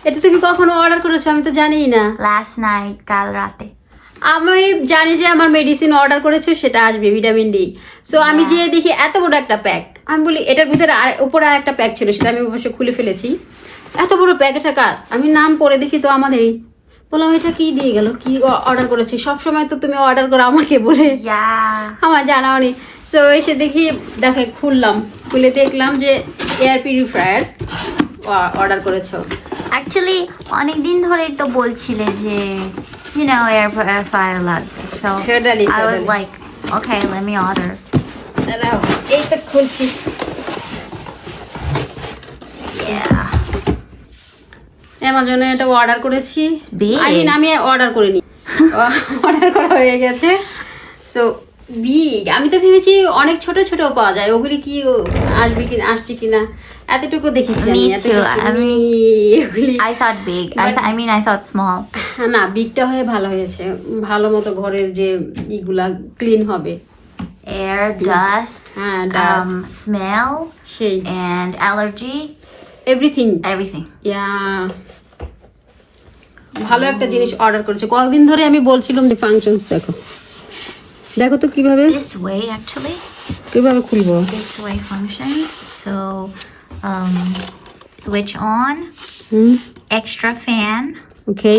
এটা তুমি কখনো অর্ডার করেছো? আমি তো জানিই না। লাস্ট নাইট, কাল রাতে। আমি জানি যে আমার মেডিসিন অর্ডার করেছো, সেটা আসবে ভিটামিন ডি। সো আমি যেয়ে দেখি এত বড় একটা প্যাক। আমি বলি এটার ভিতরে উপরে আর একটা প্যাক ছিল, সেটা আমি অবশ্য খুলে ফেলেছি। এত বড় প্যাক এটা কার? আমি নাম পড়ে দেখি তো আমাদেরই। বললাম এটা কি দিয়ে গেল, কি অর্ডার করেছি? সবসময় তো তুমি অর্ডার করো আমাকে বলে, আমার জানাও নি। সো এসে দেখি খুললাম, খুলে দেখলাম যে এয়ার পিউরিফায়ার অর্ডার করেছো। অ্যাকচুয়ালি অনেক দিন ধরেই তো বলছিলে যে you know air fryer লাগবে, so Totally. I was like okay, let me order. দাঁড়াও, এই তো খুলছি। Yeah, অ্যামাজনে এটা অর্ডার করেছি। big. আমি অর্ডার করিনি, অর্ডার করা হয়ে গেছে। সো বিগ, আমি তো ভেবেছি অনেক ছোট ছোট পাওয়া যায়, ওগুলি কি আসবে কি আসছে কিনা এতটুকু দেখেছি আমি। Me too. ওগুলি I thought big. I mean I thought small. না, বিগটা হয়ে ভালো হয়েছে, ভালো মতো ঘরের যে ইগুলা ক্লিন হবে। Air, dust, হ্যাঁ, dust, smell, সেই and allergy, everything. everything. ভালো একটা জিনিস অর্ডার করেছে। কয়েকদিন ধরে আমি বলছিলাম যে ফাংশনস দেখো, দেখো তো কিভাবে This way actually. কিভাবে খুলবো। This way functions. So switch on, extra fan, okay,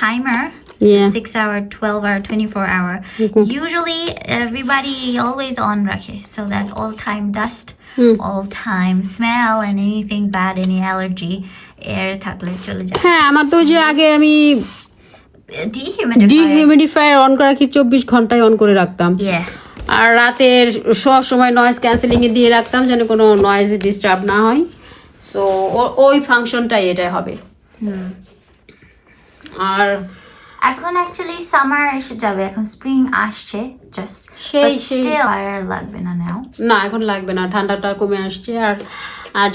timer. Yeah. 6 hour, 12 hour, 24 hour. Okay. Usually everybody always on rakhe, so that all time dust, all time smell and anything bad, any allergy, air thakle chole jay. হ্যাঁ, আমার তো যে আগে আমি Dehumidifier. Dehumidifier on করা কি 24 ঘন্টায় on করে রাখতাম। Yeah. আর রাতের সব সময় নয়েজ ক্যান্সেলিং এ দিয়ে রাখতাম যেন কোনো নয়েজ ডিস্টার্ব না হয়। সো ওই ফাংশনটাই এটাই হবে। আর এখন অ্যাকচুয়ালি সামার এসে যাবে, এখন স্প্রিং আসছে জাস্ট, সেই ফায়ার লাগবে না নাও। না, এখন লাগবে না, ঠান্ডাটা কমে আসছে। আর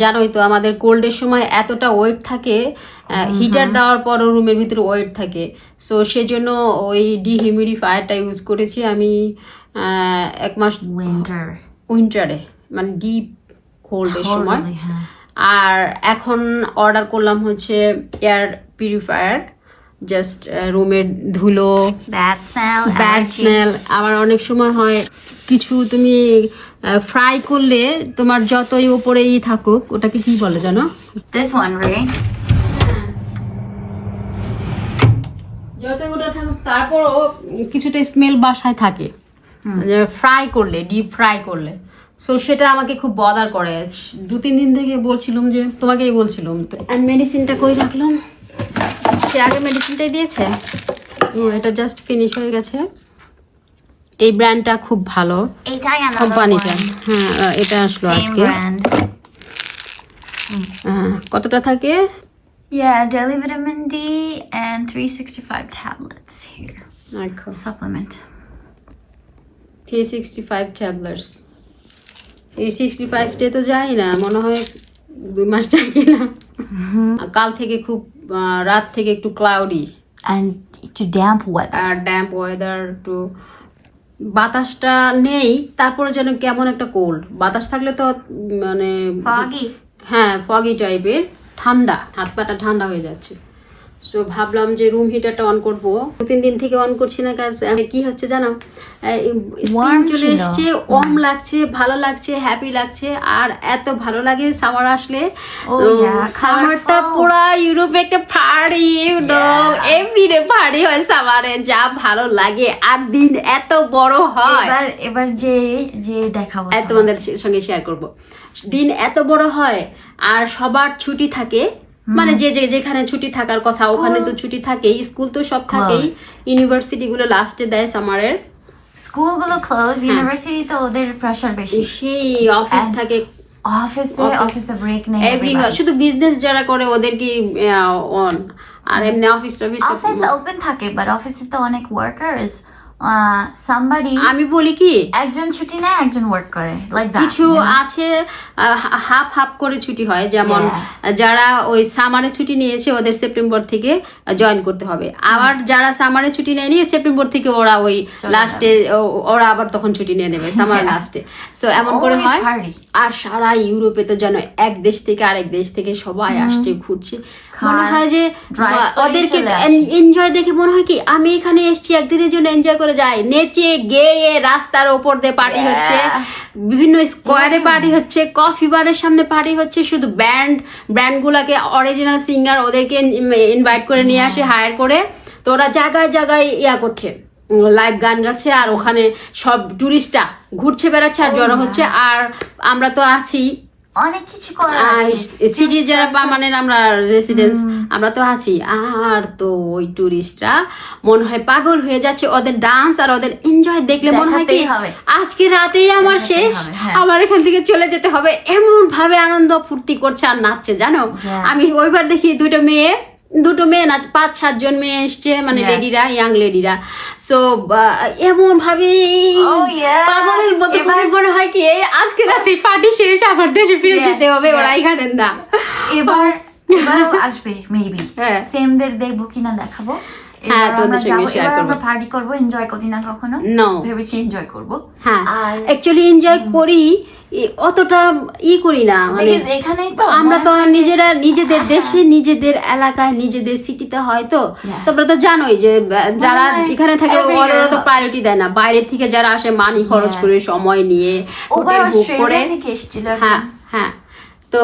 জানোই তো আমাদের কোল্ডের সময় এতটা ওয়েট থাকে, হিটার দেওয়ার পরও রুমের ভিতরে ওয়েট থাকে। সো সেজন্য ওই ডিহিউমিডিফায়ারটা ইউজ করেছি আমি 1 মাস উইন্টারে, মানে ডিপ কোল্ডের সময়। আর এখন অর্ডার করলাম হচ্ছে এয়ার পিউরিফায়ার, জাস্ট রুমের ধুলো, ব্যাড স্মেল। আবার অনেক সময় হয় কিছু তুমি ফ্রাই করলে তোমার যতই উপরেই থাকুক, ওটাকে কি বলে জানো? This one, right? যতই ওটা থাকুক তারপরও কিছুটা স্মেল বাসায় থাকে ফ্রাই করলে, ডিপ ফ্রাই করলে। সো সেটা আমাকে খুব বদার করে। 2-3 দিন থেকে বলছিলাম যে তোমাকেই বলছিলাম। আর মেডিসিনটা কই রাখলাম? সে আগে মেডিসিনটাই দিয়েছে, এটা জাস্ট ফিনিশ হয়ে গেছে। এই ব্র্যান্ডটা খুব ভালো, এটাই কোম্পানিটা। হ্যাঁ, এটা আসলো আজকে। কতটা থাকে? Yeah, daily vitamin D and 365 tablets here. Supplement. 365 tablets. 365 day তো যাই না, মনে হয় 2 মাস যাই কিনা। কাল থেকে খুব রাত থেকে একটু cloudy and to damp weather. আর ড্যাম্প ওয়েদার, একটু বাতাসটা নেই, তারপরে যেন কেমন একটা কোল্ড। বাতাস থাকলে তো মানে Foggy. হ্যাঁ, ফগি টাইপের, ঠান্ডা, হাত পাটা ঠান্ডা হয়ে যাচ্ছে। সো ভাবলাম যে রুম হিটারটা অন করবো। 2-3 দিন থেকে অন করছি না, কাজ কি হচ্ছে জানো, স্প্রিং চলে এসছে, ওয়ার্ম লাগছে, ভালো লাগছে, হ্যাপি লাগছে। আর এত ভালো লাগে সামার আসলে। সামারটা পুরো ইউরোপে একটা পার্টি, এভরিডে পার্টি হয় সামারে, যা ভালো লাগে। আর দিন এত বড় হয়, এবার যে দেখাবো, তোমাদের সঙ্গে শেয়ার করব। দিন এত বড় হয় আর সবার ছুটি থাকে, মানে যে যেখানে ছুটি থাকার কথা ওখানে তো ছুটি থাকেই, স্কুল তো সব থাকেই, ইউনিভার্সিটি গুলো লাস্টে দেয় সামারের। স্কুল গুলো ক্লোজ, ইউনিভার্সিটি তো ওদের প্রেসার বেশি, সেই অফিস থাকে, অফিসে ব্রেক নেই শুধু বিজনেস যারা করে ওদের কি অন, আর এমনি অফিস ওপেন থাকে, বাট অফিসে তো অনেক ওয়ার্কার্স, somebody আমি বলি কি একজন ছুটি নেয়, একজন ওয়ার্ক করে, লাইক দ্যাট। কিছু আছে হাফ হাফ করে ছুটি হয়, যেমন যারা ওই সামারে ছুটি নিয়েছে ওদের সেপ্টেম্বর থেকে জয়েন করতে হবে। আবার যারা সামারে ছুটি নেয়নি সেপ্টেম্বর থেকে ওরা ওই লাস্টে ওরা আবার তখন ছুটি নিয়ে নেবে সামার লাস্টে। সো এমন করে হয়। আর সারা ইউরোপে তো যেন এক দেশ থেকে আরেক দেশ থেকে সবাই আসছে, ঘুরছে। মনে হয় যে drive করে ওদেরকে চলে আসি। এনজয় দেখে মনে হয় কি আমি এখানে এসেছি একদিনের জন্য এনজয় করে যাই, নেচে গেয়ে রাস্তার ওপর দিয়ে পার্টি Yeah. হচ্ছে, বিভিন্ন স্কোয়ারে পার্টি হচ্ছে, কফি বারের সামনে পার্টি হচ্ছে, শুধু ব্যান্ড গুলাকে অরিজিনাল সিঙ্গার ওদেরকে ইনভাইট করে নিয়ে আসে হায়ার করে, তো ওরা জায়গায় জায়গায় ইয়া করছে, লাইভ গান গাচ্ছে, আর ওখানে সব টুরিস্টরা ঘুরছে বেড়াচ্ছে আর জড়ো হচ্ছে, আর আমরা তো আছি অনেক কিছু করার আছে। সিটি যারা পার্মানেন্ট আমরা রেসিডেন্স আমরা তো আছি, আর তো ওই টুরিস্টরা মনে হয় পাগল হয়ে যাচ্ছে, ওদের ডান্স আর ওদের এনজয় দেখলে মনে হয় কি দেখাতেই হবে। আজকে রাতেই আমার দেখাতেই শেষ, হবে, হ্যাঁ। আমার এখান থেকে চলে যেতে হবে, এমন ভাবে আনন্দ ফুর্তি করছে আর নাচছে জানো। Yeah. আমি ওইবার দেখি দুটো মেয়ে নাচ, 5-7 জন মেয়ে এসছে, মানে Yeah. লেডিরা, ইয়াং লেডিরা, সো এমন ভাবে Oh, yeah. পাগলের মতো এবার- মনে হয় কি এই আজকে রাতে পার্টি শেষ, আবার দেশে ফিরে Yeah, যেতে হবে, yeah. ওরা এখানে না। এবারও আসবে মেবি, হ্যাঁ। সেমদের দেখবো কিনা দেখাবো। হ্যাঁ, এবার তোদের আমরা সঙ্গে যাবো, share এবার করবো। আমরা পার্টি করবো, এনজয় করি না কখনো, No. ভেবেছি এনজয় করবো। হ্যাঁ, আর অ্যাকচুয়ালি এনজয় করি, অতটা করি না, মানে Because এখানেই তো আমরা তো মনে হয় যে- নিজেরা নিজেদের দেশে, নিজেদের এলাকায়, নিজেদের সিটিতে হয়তো Yeah. তোমরা তো জানোই যে যারা হয় এখানে থাকে every ওরা year তো প্রায়োরিটি দেয় না, বাইরে থেকে যারা আসে মানি খরচ Yeah. করে, সময় নিয়ে, ওবার হোটেল বুক করে, অস্ট্রেলিয়া থেকে এসেছিল একজন। হ্যাঁ হ্যাঁ, তো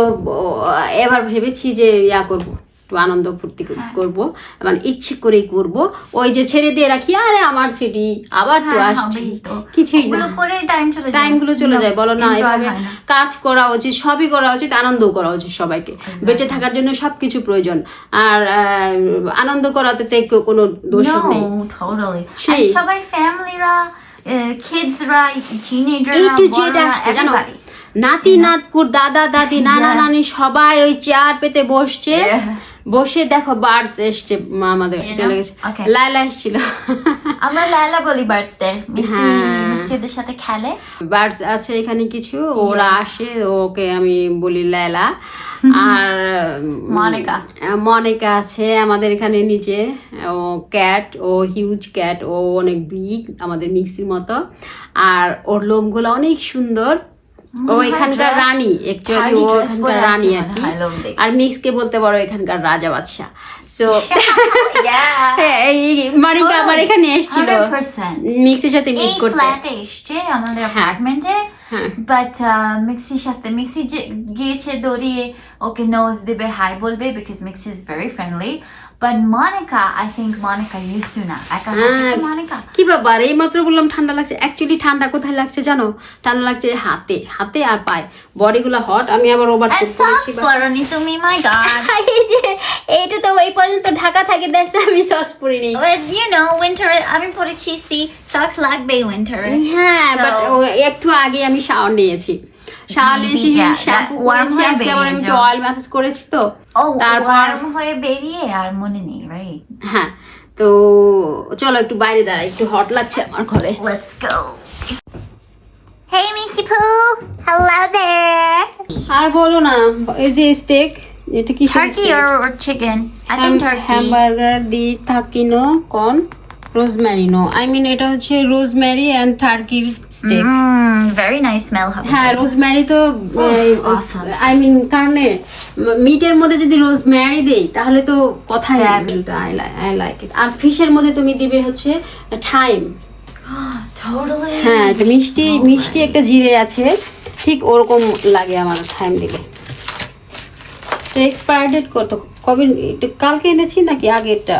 এবার ভেবেছি যে ইয়া করব, একটু আনন্দ ফুর্তি করব, মানে ইচ্ছে করেই করব, ওই যে ছেড়ে দিয়ে রাখি আরে আমার সিটি আবার তো হ্যাঁ, আসছি, হবেই তো। কিছুই ওগুলো না, করে টাইম চলে যায়, টাইম গুলো চলে যায়, বলো না, enjoy এভাবে হয় না। কাজ করা উচিত, সবই করা উচিত, আনন্দও করা উচিত সবাইকে, বেঁচে থাকার জন্য সবকিছু প্রয়োজন, আর আনন্দ করাতে তো কোনো দোষ নেই। No, totally. সেই। আর সবাই ফ্যামিলিরা, কিডসরা, এই টিনেজাররা, টু জেড আসছে জানো, নাতি নাতকুর, দাদা দাদি, নানা Yeah. নানি সবাই ওই চেয়ার পেতে বসছে, Yeah. বসে দেখো বার্ডস এসছে, আমাদের You চলে know? গেছে, Okay. লাইলা এসেছিল, আমরা লায়লা বলি বার্ডসদের, হ্যাঁ। মিক্সিদের সাথে খেলে। বার্ডস আছে এখানে কিছু, ওরা আসে, ওকে আমি বলি লাইলা, আর মনিকা আছে আমাদের এখানে নিচে, ও ক্যাট, ও হিউজ ক্যাট, ও অনেক বিগ, আমাদের মিক্সির মতো, আর ওর লোমগুলো অনেক সুন্দর, ও এখানকার রানী, অ্যাকচুয়ালি ও এখানকার রানী আর কি, আর মিক্সকে বলতে পারো এখানকার রাজা বাদশা। সো মনিকা আমার এখানে এসেছিল, মিক্সের সাথে মিট এই করতে, ফ্ল্যাটে এসছে আমাদের অ্যাপার্টমেন্টে, হ্যাঁ বাট মিক্সির সাথে মিক্সি যে গিয়েছে দৌড়িয়ে ওকে নোজ দেবে, হাই বলবে, because Mixie is very friendly, but Monica, I think Monica use to না, একা মনিকা। কি ব্যাপার, এই মাত্র বললাম ঠান্ডা লাগছে, অ্যাকচুয়ালি ঠান্ডা কোথায় লাগছে জানো, ঠান্ডা লাগছে হাতে, হাতে আর পায়ে, বডি গুলো হট, আমি আবার ওভার করেছি, পরনি তুমি, মাই গড। এই যে এইটা তো ওই পর্যন্ত ঢাকা থাকে, দেখছে আমি সক্স পরিনি, You know, winter আমি পরেছি, সি সক্স লাগবে উইন্টারে। হ্যাঁ, So- বাট একটু আগে আমি শাওয়ার নিয়েছি, শাওয়ার নিয়েছি, Yeah, শ্যাম্পু warm করেছি, হয়ে আজকে আবার আমি বেরিয়ে যাও। অয়েল ম্যাসাজ করেছি তো, ও তারপর ওয়ার্ম হয়ে বেরিয়ে আর মনে নেই, রাইট? হ্যাঁ, তো চলো একটু বাইরে দাঁড়াই, একটু হট লাগছে আমার ঘরে। Let's go. Hey, Missy Pooh. Hello there. আর বলো না, এই যে স্টেক, এটা কি Turkey or chicken? I think turkey. Hamburger দি থাকিনো কন রোজমেরিনো, আই মিন এটা হচ্ছে রোজমেরি এন্ড টার্কির স্টেক। Very nice smell. হ্যাঁ, রোজমেরি তো awesome. আই মিন কারণে মিটের মধ্যে যদি রোজমেরি দেই তাহলে তো কথাই আই লাইক ইট। আর ফিশের মধ্যে তুমি দিবে হচ্ছে থাইম, Totally. হ্যাঁ, একটা মিষ্টি মিষ্টি একটা জিরে আছে, ঠিক ওরকম লাগে আমার থাইম দিলে। এক্সপায়ার ডেট কত, কবে, কালকে এনেছি নাকি আগেরটা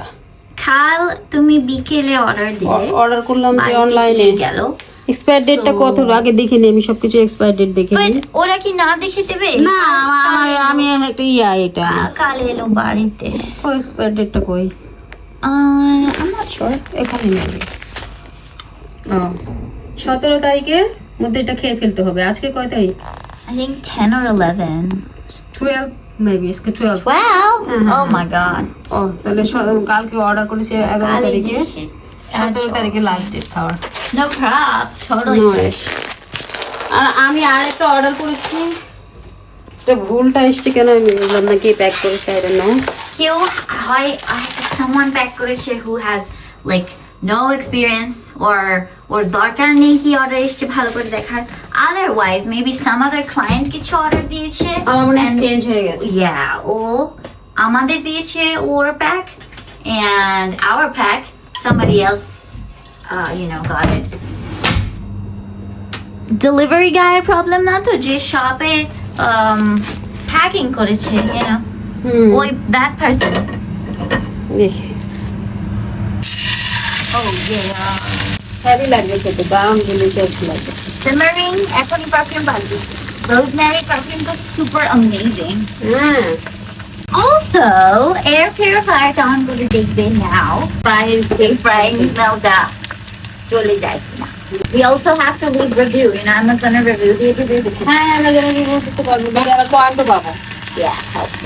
কাল তুমি বিকেলে অর্ডার দিলে, অর্ডার করলাম যে বাড়িতে অনলাইনে, দিয়ে গেল। এক্সপায়ার ডেটটা So- কত আগে দেখে নি, আমি সবকিছু এক্সপায়ার ডেট দেখে But নি। ওরা কি না দেখে দেবে? না, আমি একটা এটা কাল এলো বাড়িতে। কই এক্সপায়ার ডেটটা কই, I'm not sure. এখানে নেই। 17 তারিখের মধ্যে এটা খেয়ে ফেলতে হবে। আজকে কয় তারিখ? I think 10 or 11. 12 মেবি, আজকে 12। 12? Uh-huh. Oh my god. ও তাহলে কালকে অর্ডার করেছি 11 কাল তারিখে, এসেছে। 17 তারিখে লাস্ট ডেট খাওয়ার। No crap. Totally No fresh. আর আমি আর একটা অর্ডার করেছি, এটা ভুলটা এসছে কেন আমি বুঝলাম না, কে প্যাক করেছে, আই ডোন্ট নো। কেউ হয় someone back করেছে who has like no experience or দরকার নেই কি অর্ডার এসছে ভালো করে দেখার, otherwise maybe some other client কিছু অর্ডার দিয়েছে আমার মনে হয় and- চেঞ্জ হয়ে গেছে। yeah, ও আমাদের দিয়েছে ওর pack and our pack somebody else got it. Delivery guy problem না তো যে শপে প্যাকিং করেছে ওই that person. দেখি Oh yeah. হেভি লাগবে খেতে, দারুণ ডিলিশিয়াস লাগবে। Simmering এখনই পারফিউম বাজছে। Rosemary perfume was super amazing. হ্যাঁ, Also, air purifier on করে দেখবে now. Frying smellটা চলে যায় কিনা। We also have to leave review. I'm not gonna review the review. হ্যাঁ আমরা যেন কি বলতে পারবো, বাকি আবার পয়েন্টও পাবো। Yeah.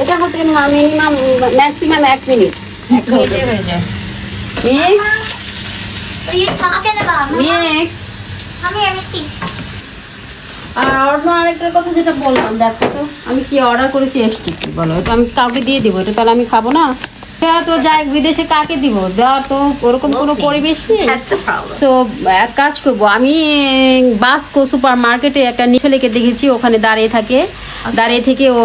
এটা হচ্ছে মিনিমাম ম্যাক্সিমাম 1 মিনিট, 1 মিনিটে হয়ে যায়। Next What are you talking about? Next Come here, Missy. আর অন্য আরেকটার কথা যেটা বললাম, দেখো তো আমি কি অর্ডার করেছি, এসছি কি বলো, এটা আমি কাউকে দিয়ে দিব, এটা তাহলে আমি খাবো না, সেটা তো যাই বিদেশে কাকে দিব, দেওয়ার তো ওরকম কোনো পরিবেশ নেই। That's the problem. সো এক কাজ করব, আমি বাস্কো সুপার মার্কেটে একটা ছেলেকে দেখেছি, ওখানে দাঁড়িয়ে থেকে ও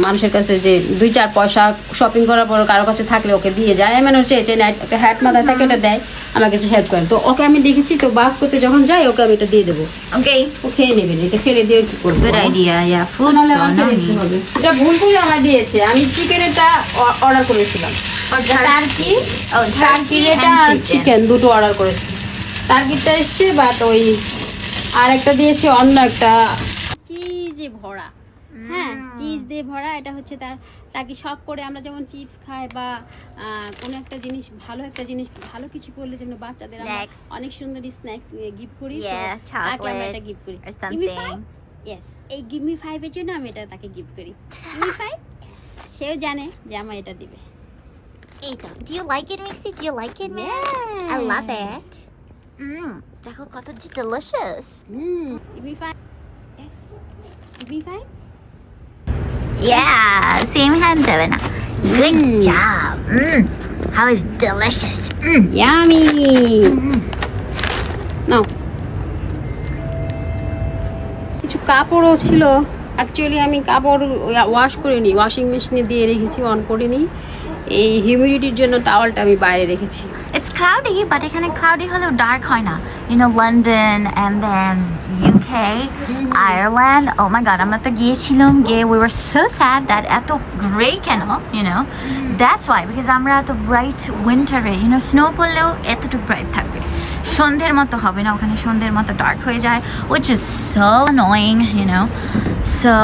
মানুষের কাছে যে 2-4 পয়সা শপিং করার পর কারো কাছে থাকলে ওকে দিয়ে যায়, এমন হচ্ছে একটা হ্যাট মাথায় থাকে, ওটা দেয়, আমাকে কিছু হেল্প করে। তো ওকে আমি দেখেছি, তো বাস্কোতে যখন যাই ওকে আমি এটা দিয়ে দেবো, Okay. ও খেয়ে নেবেন, এটা ফেলে দিয়ে কি করবো? Good idea. Yeah. Food. নাহলে আমার ফেলে দিতে হবে। এটা ভুল করে আমার দিয়েছে, আমি চিকেনেরটা অর্ডার করেছিলাম, টার্কি টার্কির এটা চিকেন দুটো অর্ডার করেছি, টার্কিটা এসছে, বাট ওই আর একটা দিয়েছি অন্য একটা চিজে ভরা, হ্যাঁ চিজ দিয়ে ভরা, এটা হচ্ছে তাকে শখ করে আমরা যেমন চিপস খাই বা কোনো একটা জিনিস ভালো কিছু করলে যেমন বাচ্চাদের আমরা Snacks. অনেক সুন্দর স্ন্যাক্স গিফট করি, Yeah, তাকে আমরা chocolate এটা গিফট করি। or something. ইয়েস, এই গিভ মি 5 এর জন্য আমি এটা তাকে গিফট করি। গিভ মি 5, সেও জানে যে আমার এটা দিবে। Do you like it, Missy? Do you like it, man? Yeah. I love it. দেখো কত delicious. Give me 5. Yes. Give me 5. Yeah, same hand দেবে না. Good Mm. job. How is delicious. Yummy. নাও। কিছু কাপড়ও ছিল, অ্যাকচুয়ালি আমি কাপড় wash করিনি, ওয়াশিং মেশিনে দিয়ে রেখেছি, অন করিনি, এই হিউমিডিটির জন্য টাওয়ালটা আমি বাইরে রেখেছি। It's cloudy, but এখানে cloudy হলেও dark হয় না. London and then UK, Ireland. Oh my god, আমরা তো গিয়েছিলাম, we were so sad that এত gray কেন, That's why, because আমরা এত bright winter-এ, snow পড়লেও এতটুকু bright থাকবে। সন্ধ্যের মতো হবে না, ওখানে সন্ধ্যের মতো dark হয়ে যায়, which is so annoying, So,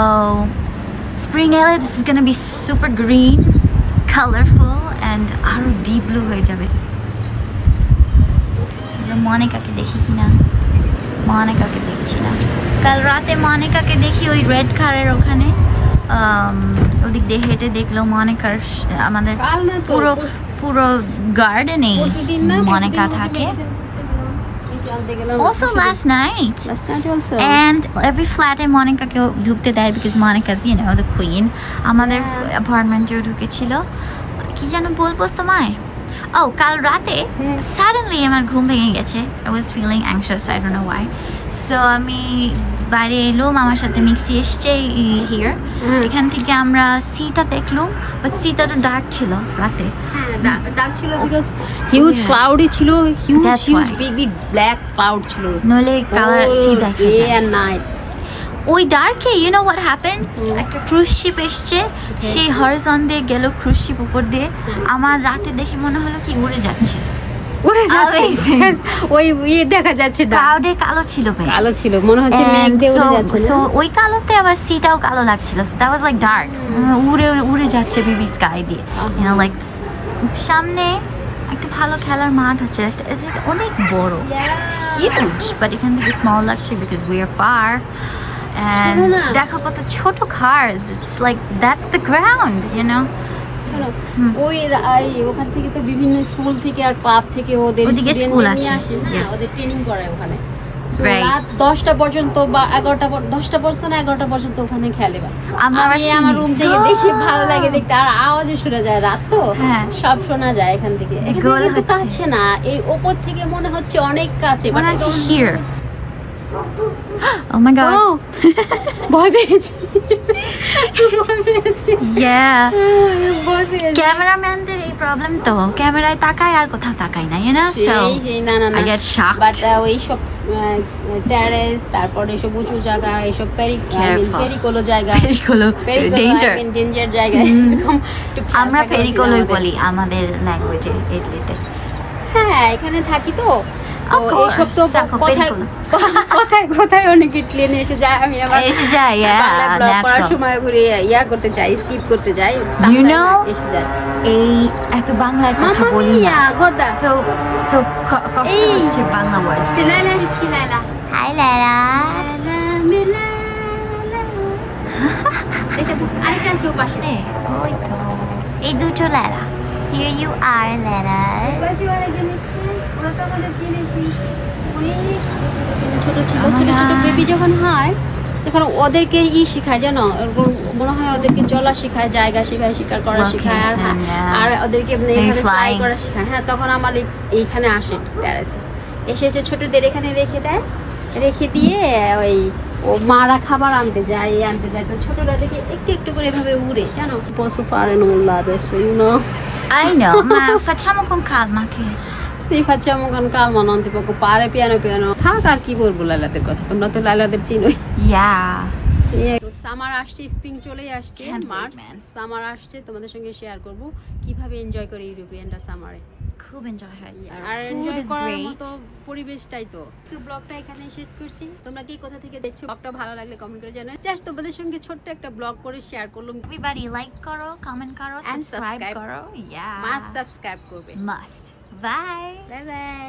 spring এলে this is gonna be super green, colorful, and আরো deep blue হয়ে যাবে। মনিকাকে দেখি কিনা, মনিকাকে দেখছি না। কাল রাতে মনিকাকে দেখি ওই রেড কারের ওখানে, ওদিক দিয়ে হেঁটে দেখলো মনিকার আমাদের কাল না তো, পুরো গার্ডেনে মনিকা থাকে। Also last night. And every flat এ মনিকাকে ঢুকতে দেয় because Monica's the queen. আমাদের অ্যাপার্টমেন্টেও ঢুকেছিল। কি যেন বলবো তোমায়? কাল রাতে suddenly আমার ঘুম ভেঙে গেছে. I was feeling anxious, I don't know why. So আমি বাইরে এলাম, আমার সাথে মিক্সি এসছে here. এখান থেকে আমরা সিটা দেখলাম, but সিটা তো ডার্ক ছিল রাতে। ডার্ক ছিল বিকজ হিউজ ক্লাউডি ছিল, huge why. Big black cloud ছিল, নলে কালার সি দেখা ডে যায়। And night. ওই ডার্কে what happened? একটা ক্রুজ শিপ এসছে, সেই হরিজন দিয়ে গেল ক্রুজ শিপ উপর দিয়ে, আমার রাতে দেখে মনে হলো কি উড়ে যাচ্ছে, ওই দেখা যাচ্ছে ক্লাউডে কালো ছিল, কালো ছিল, মনে হচ্ছে মেঘ দিয়ে উড়ে যাচ্ছে। So ওই কালোতে আবার সিটাও কালো লাগছিল, that was like dark, উড়ে যাচ্ছে বেবি স্কাই দিয়ে, like সামনে একটা ভালো খেলার মাঠ হচ্ছে, অনেক বড়, হিউজ, বাট এখান থেকে স্মল লাগছে because we are far. And দেখো কত ছোট cars, it's like that's the ground, শোনো, ওই ওখান থেকে তো বিভিন্ন স্কুল থেকে আর ক্লাব থেকে ওদের স্কুল নিয়ে আসে, আসে, ওদের ট্রেনিং করায় ওখানে। Right. রাত 10টা পর্যন্ত বা 11টা পর্যন্ত ওখানে খেলে। আমি আমার রুম থেকে দেখি, ভালো লাগে দেখতে, আর আওয়াজে শোনা যায়, রাত তো সব শোনা যায় এখান থেকে। কিন্তু কাছে না, এই উপর থেকে মনে হচ্ছে অনেক কাছে, বাট Oh my god. ও ভয় পেয়েছি ভয় পেয়েছি Yeah. ভয় পেয়েছি ক্যামেরাম্যানদের এই প্রবলেম তো ক্যামেরায় তাকায় আর কোথাও তাকায় না, you know? So সেই না না I না get shocked. বাট ওই সব টেরেস তারপরে এসব উঁচু জায়গা এসব Careful. পেরিকোলো জায়গা পেরিকোলো ডেঞ্জার। ডেঞ্জার জায়গা এরকম একটু খেয়াল আমরা থাকা উচিত পেরিকোলোই আমাদের। বলি আমাদের ল্যাঙ্গুয়েজে ইতালিতে। হ্যাঁ এখানে থাকি তো তো Of course, এইসব তো দেখো, কথায় পেরিকোলো। কথায় অনেক ইটলিয়ে এসে যায় আমি আবার এসে যায়, বাংলা ব্লগ করার natural. সময় ঘুরে করতে চাই স্কিপ করতে যাই You sometimes know, এসে যায় এই এত বাংলায় কথা মামা বলি না। মিয়া গর্দা So কষ্ট এই। হচ্ছে বাংলা ওয়ার্ড। চিলাইলা চিলাইলা হাই লালা। দেখে তো আরেকটা আছে ও পাশে ওই তো এই দুটো লালা। Here you are, লালা। ছোট ছিল Oh my ছোট ছোট God. বেবি যখন হয় তখন ওদেরকে শিখায় জানো ওরকম মনে হয় ওদেরকে চলা শেখায় জায়গা শেখায় শিকার করা শেখায় আর Location, yeah. আর ওদেরকে এইভাবে ফ্লাই flying. করা শেখায় হ্যাঁ তখন আমার এইখানে আসে টেরেসে এসে ছোটদের এখানে রেখে দেয় রেখে দিয়ে ওই ও মারা খাবার আনতে যায় তো ছোটরা দেখে একটু একটু করে এভাবে উড়ে জানো posso fare nulla adesso you know I know, ma facciamo con calma che Sì, facciamo con calma, non ti preoccupare, piano piano. থাক আর কি বলবো লাইলাদের কথা তোমরা তো লাইলাদের চিনোই yeah. তো সামার আসছে স্প্রিং চলেই আসছে Can't wait, March man. Summer আসছে তোমাদের সঙ্গে শেয়ার করব কিভাবে এনজয় করে ইউরোপিয়ানরা সামারে খুব এনজয় হয় আর food এনজয় is করার great. মতো পরিবেশটাই তো একটু ব্লগটা এখানে শেষ করছি তোমরা কি কোথা থেকে দেখছো ব্লগটা ভালো লাগলে কমেন্ট করে জানাও জাস্ট তোমাদের সঙ্গে ছোট্ট একটা ব্লগ করে শেয়ার করলাম Everybody like করো, comment করো, And subscribe subscribe. করো. Yeah. মাস্ট সাবস্ক্রাইব করবে Must. Bye. Bye bye